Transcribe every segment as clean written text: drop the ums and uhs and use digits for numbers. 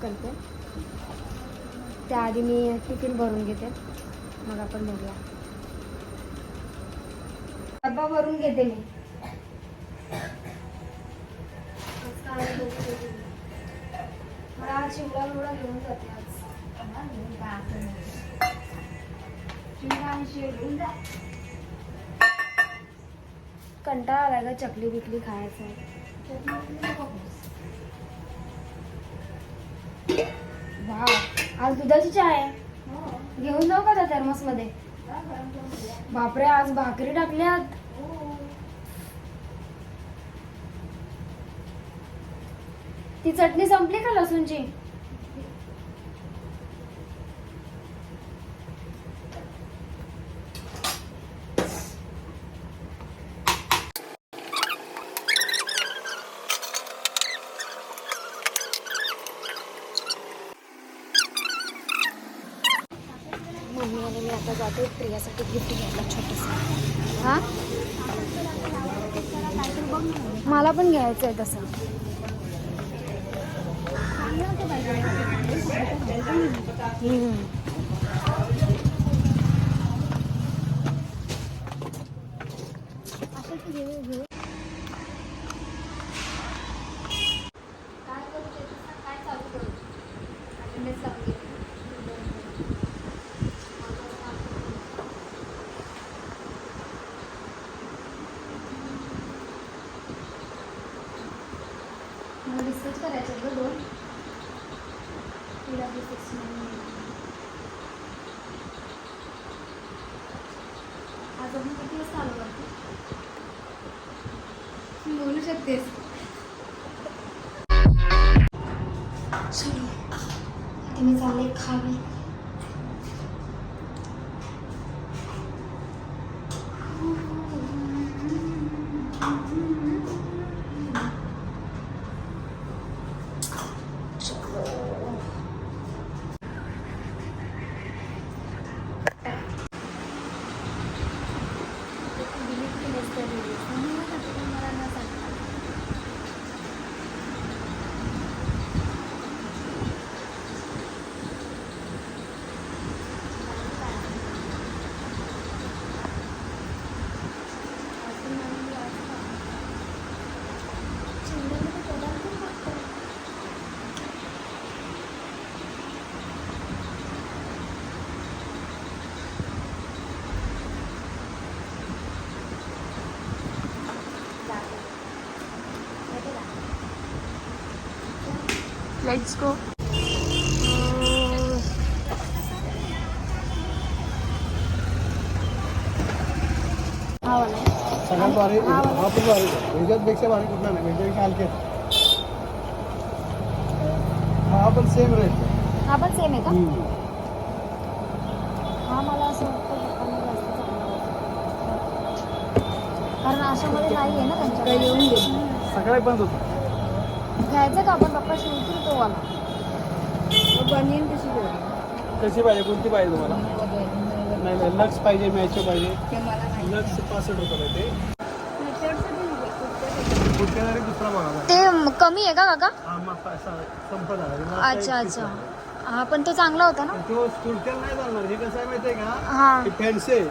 करते. त्याआधी मी टिफिन भरून घेते, मग आपण बघूया. डब्बा भरून घेते मी. मला आज शिमला थोडा घेऊन जाते. आज शिमला आणि शेव घेऊन जा. कंटाळा आलाय का चकली बिकली खायचं. वाव, आज दुधाची चहा आहे. घेऊन जाऊ का त्या थर्मस मध्ये? बापरे, आज भाकरी टाकल्यात. ती चटणी संपली का लसूणची? मम्मी आणि मी आता जातो प्रियासाठी गिफ्ट घ्यायला छोटंसं. हा, मला पण घ्यायचं आहे तसं. डिस्कस करायचं ग दोन. आज अजून किती वाजता आलो करते? बोलू शकतेस. मी चालले खावी. Let's go. हा वाला सगळ्यात भारी हा पण भारी. ह्याच्यापेक्षा भारी कुठला नाही, ह्याच्यापेक्षा हलके. हा पण सेम रेट. हा पण सेम आहे का? हा मला असं वाटतं पप्पांना जास्त चांगला वाटतं, कारण अशामध्ये नाही आहे ना त्यांच्याकडे. येऊन दे, सगळे बंद होतं. घ्यायचं का आपण? पप्पा शिवतील तो वाला. बनियन कशी कशी पाहिजे, कोणती पाहिजे तुम्हाला? नाही नाही, लक्स पाहिजे, मॅचो पाहिजे. लक्स 65 रुपये ते. कुठच्या तरी दुसरा बघा. ते कमी आहे का काका? हा मग संपत आहे. अच्छा अच्छा. हा पण तो चांगला होता ना. तो कुर्त्याला नाही चालणार. हे कसं आहे माहिती आहे का? हा हे फॅन्सी आहे.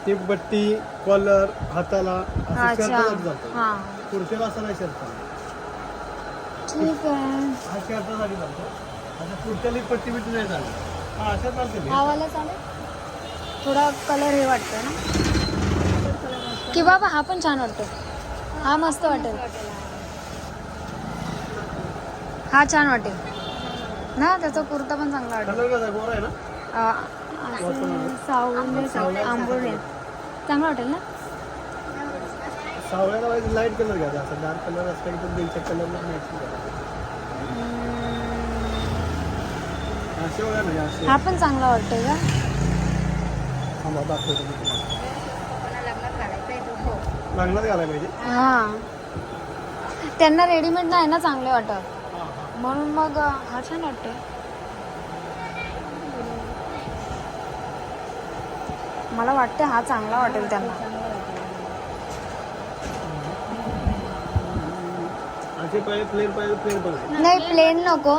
ते बट्टी कॉलर हाताला असं शर्ट जातं. हा कुर्त्याला असं नाही शर्ट. ठीक आहे. हा शर्टासाठी जातो. आता कुर्त्याला पट्टी बिट्टी नाही चालत. हा अशा चालते. हा वाला चालेल. थोडा कलर हे वाटतं ना, की बाबा हा पण छान वाटतो. हा मस्त वाटेल. हा छान वाटेल ना. त्याचा कुर्ता पण चांगला वाटेल. कलर कसा गोरा आहे ना. सावले आंबोळे चांगला वाटेल ना. सावळ्याला पाहिजे लाईट कलर घ्यायचा. असं डार्क कलर असला की तो बेलच्या कलरला मॅच करायचा. असे बघा ना असे. हा पण चांगला वाटतोय का? थांबा दाखवतो मी तुम्हाला. लग्नात घालायला पाहिजे. हा त्यांना रेडीमेड नाही ना चांगले वाटत, म्हणून मग हा छान वाटतोय. मला वाटतं हा चांगला वाटेल त्यांना. असे पाहिजे प्लेन पाहिजे प्लेन पाहिजे. नाही प्लेन नको,